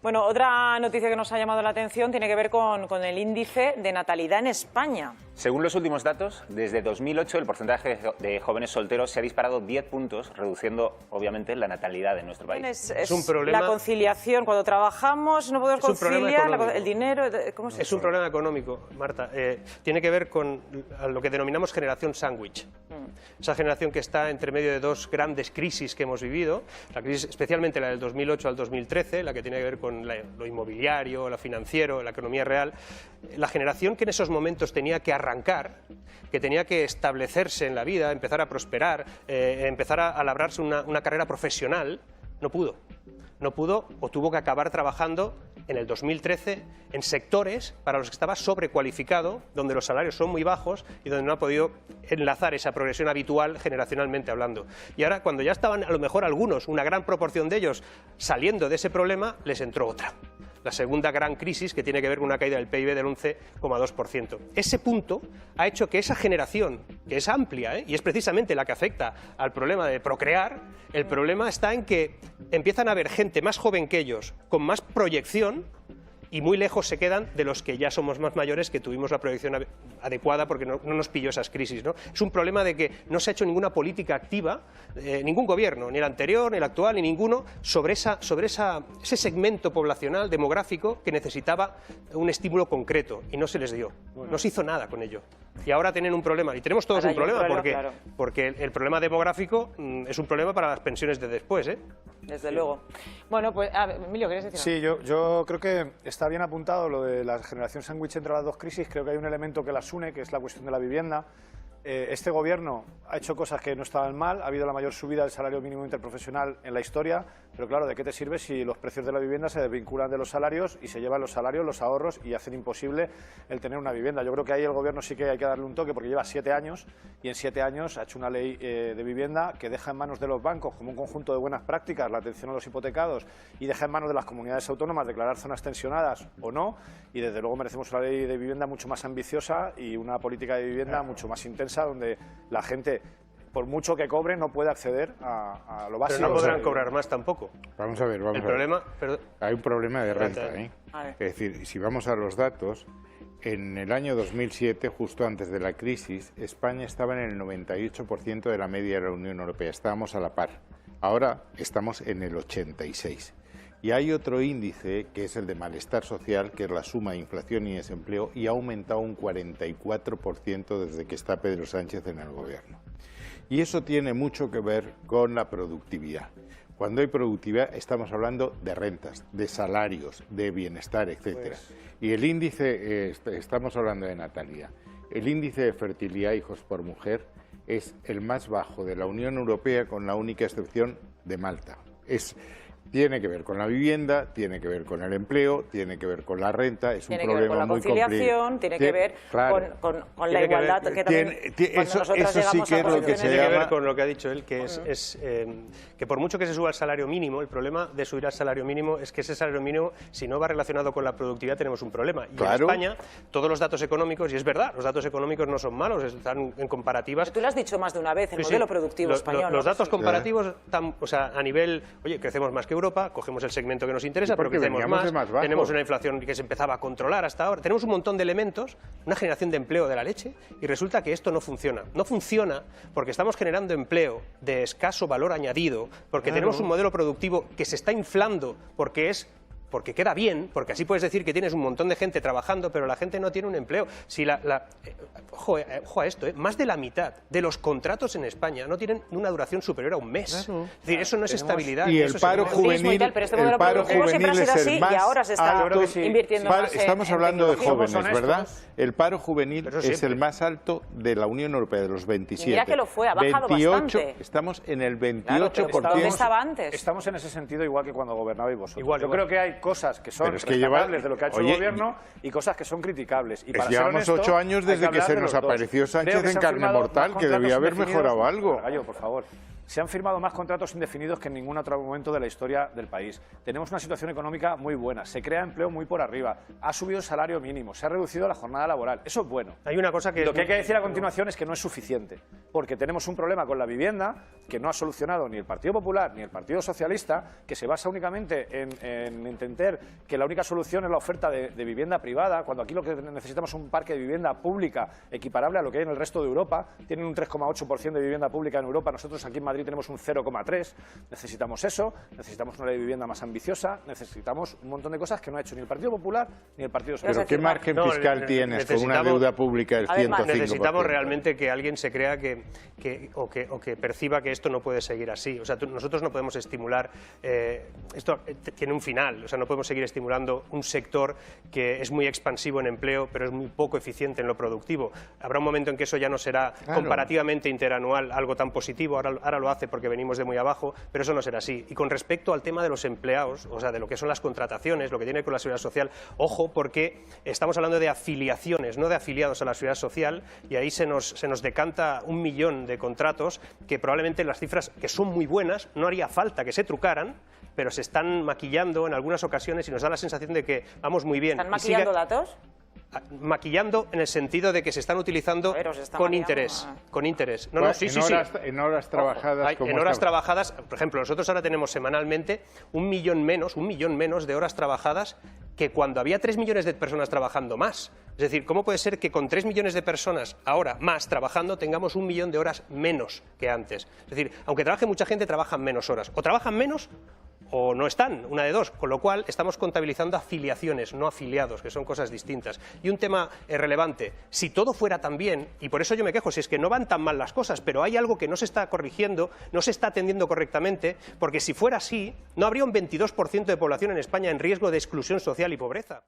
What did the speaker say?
Bueno, otra noticia que nos ha llamado la atención tiene que ver con el índice de natalidad en España. Según los últimos datos, desde 2008 el porcentaje de jóvenes solteros se ha disparado 10 puntos, reduciendo obviamente la natalidad en nuestro país. Es un problema. La conciliación, cuando trabajamos no podemos conciliar el dinero. ¿Cómo es un problema económico, Marta. Tiene que ver con lo que denominamos generación sándwich. Esa generación que está entre medio de dos grandes crisis que hemos vivido, la crisis, especialmente la del 2008 al 2013, la que tiene que ver con lo inmobiliario, lo financiero, la economía real, la generación que en esos momentos tenía que arrancar, que tenía que establecerse en la vida, empezar a prosperar, empezar a labrarse una carrera profesional, no pudo o tuvo que acabar trabajando en el 2013 en sectores para los que estaba sobrecualificado, donde los salarios son muy bajos y donde no ha podido enlazar esa progresión habitual generacionalmente hablando. Y ahora, cuando ya estaban a lo mejor algunos, una gran proporción de ellos, saliendo de ese problema, les entró otra. La segunda gran crisis, que tiene que ver con una caída del PIB del 11,2%. Ese punto ha hecho que esa generación, que es amplia, y es precisamente la que afecta al problema de procrear, el problema está en que empiezan a haber gente más joven que ellos, con más proyección, y muy lejos se quedan de los que ya somos más mayores, que tuvimos la proyección adecuada porque no nos pilló esas crisis, ¿no? Es un problema de que no se ha hecho ninguna política activa, ningún gobierno, ni el anterior, ni el actual, ni ninguno, sobre ese segmento poblacional, demográfico, que necesitaba un estímulo concreto, y no se les dio. No se hizo nada con ello. Y ahora tienen un problema, y tenemos todos un problema, porque el problema demográfico es un problema para las pensiones de después, ¿eh? Desde luego. Bueno, pues, Emilio, ¿quieres decir algo? Sí, yo creo que está bien apuntado lo de la generación sándwich entre las dos crisis. Creo que hay un elemento que las une, que es la cuestión de la vivienda. Este gobierno ha hecho cosas que no estaban mal, ha habido la mayor subida del salario mínimo interprofesional en la historia, pero claro, ¿de qué te sirve si los precios de la vivienda se desvinculan de los salarios y se llevan los salarios, los ahorros y hacen imposible el tener una vivienda? Yo creo que ahí el gobierno sí que hay que darle un toque, porque lleva 7 años y en 7 años ha hecho una ley de vivienda que deja en manos de los bancos como un conjunto de buenas prácticas la atención a los hipotecados y deja en manos de las comunidades autónomas declarar zonas tensionadas o no, y desde luego merecemos una ley de vivienda mucho más ambiciosa y una política de vivienda mucho más intensa, donde la gente, por mucho que cobre, no puede acceder a lo básico. Pero no podrán cobrar más tampoco. Vamos a ver, hay un problema de renta, ¿eh? Es decir, si vamos a los datos, en el año 2007, justo antes de la crisis, España estaba en el 98% de la media de la Unión Europea, estábamos a la par. Ahora estamos en el 86%. Y hay otro índice, que es el de malestar social, que es la suma de inflación y desempleo, y ha aumentado un 44% desde que está Pedro Sánchez en el gobierno. Y eso tiene mucho que ver con la productividad. Cuando hay productividad estamos hablando de rentas, de salarios, de bienestar, etc. Y el índice, estamos hablando de natalidad, el índice de fertilidad hijos por mujer es el más bajo de la Unión Europea, con la única excepción de Malta. Tiene que ver con la vivienda, tiene que ver con el empleo, tiene que ver con la renta, es un problema muy complejo. Tiene que ver con la conciliación, tiene que ver con la igualdad que también eso sí que es lo que se llama... Tiene que ver con lo que ha dicho él, que es que por mucho que se suba el salario mínimo, el problema de subir al salario mínimo es que ese salario mínimo, si no va relacionado con la productividad, tenemos un problema. Y en España, todos los datos económicos, y es verdad, los datos económicos no son malos, están en comparativas... Pero tú lo has dicho más de una vez, el modelo productivo español. Los datos comparativos, o sea, a nivel, oye, crecemos más que Europa, cogemos el segmento que nos interesa, pero crecemos más, tenemos una inflación que se empezaba a controlar hasta ahora, tenemos un montón de elementos, una generación de empleo de la leche, y resulta que esto no funciona. No funciona porque estamos generando empleo de escaso valor añadido, porque tenemos un modelo productivo que se está inflando porque queda bien, porque así puedes decir que tienes un montón de gente trabajando, pero la gente no tiene un empleo. Si ojo a esto, más de la mitad de los contratos en España no tienen una duración superior a un mes. Es decir, eso no es estabilidad. Y el paro juvenil, pero este modelo productivo siempre ha sido así y ahora se está invirtiendo más. Estamos hablando de jóvenes, ¿verdad? El paro juvenil es el más alto de la Unión Europea, de los 27. Y mira que lo fue, ha bajado 28, bastante. Estamos en el 28%. ¿Dónde estaba antes? Estamos en ese sentido igual que cuando gobernabais vosotros. Yo creo que hay cosas que son rescatables de lo que ha hecho el gobierno y cosas que son criticables. Y para llevamos ser honesto, 8 años desde que se nos apareció Sánchez en carne mortal, que debía haber mejorado algo. Gallo, por favor. Se han firmado más contratos indefinidos que en ningún otro momento de la historia del país. Tenemos una situación económica muy buena, se crea empleo muy por arriba, ha subido el salario mínimo, se ha reducido la jornada laboral. Eso es bueno. Hay una cosa que Lo que hay que decir a continuación es que no es suficiente, porque tenemos un problema con la vivienda que no ha solucionado ni el Partido Popular ni el Partido Socialista, que se basa únicamente en entender que la única solución es la oferta de vivienda privada, cuando aquí lo que necesitamos es un parque de vivienda pública equiparable a lo que hay en el resto de Europa. Tienen un 3,8% de vivienda pública en Europa, nosotros aquí en Madrid tenemos un 0,3%. Necesitamos eso, necesitamos una ley de vivienda más ambiciosa, necesitamos un montón de cosas que no ha hecho ni el Partido Popular ni el Partido Socialista. ¿Pero qué margen fiscal tienes con una deuda pública del 105%? Necesitamos realmente que alguien se crea o que perciba que esto no puede seguir así. O sea, nosotros no podemos estimular, esto tiene un final, o sea, no podemos seguir estimulando un sector que es muy expansivo en empleo, pero es muy poco eficiente en lo productivo. Habrá un momento en que eso ya no será comparativamente interanual algo tan positivo, ahora lo hace porque venimos de muy abajo, pero eso no será así. Y con respecto al tema de los empleados, o sea, de lo que son las contrataciones, lo que tiene que ver con la seguridad social, ojo, porque estamos hablando de afiliaciones, no de afiliados a la seguridad social, y ahí se nos decanta 1 millón de contratos que probablemente las cifras, que son muy buenas, no haría falta que se trucaran, pero se están maquillando en algunas ocasiones y nos da la sensación de que vamos muy bien. ¿Están maquillando datos? Maquillando en el sentido de que se están utilizando con interés. No, sí. En horas trabajadas. En horas trabajadas, por ejemplo, nosotros ahora tenemos semanalmente 1 millón menos de horas trabajadas que cuando había 3 millones de personas trabajando más. Es decir, ¿cómo puede ser que con 3 millones de personas ahora más trabajando tengamos 1 millón de horas menos que antes? Es decir, aunque trabaje mucha gente, trabajan menos horas. O trabajan menos o no están, una de dos, con lo cual estamos contabilizando afiliaciones, no afiliados, que son cosas distintas. Y un tema relevante, si todo fuera tan bien, y por eso yo me quejo, si es que no van tan mal las cosas, pero hay algo que no se está corrigiendo, no se está atendiendo correctamente, porque si fuera así, no habría un 22% de población en España en riesgo de exclusión social y pobreza.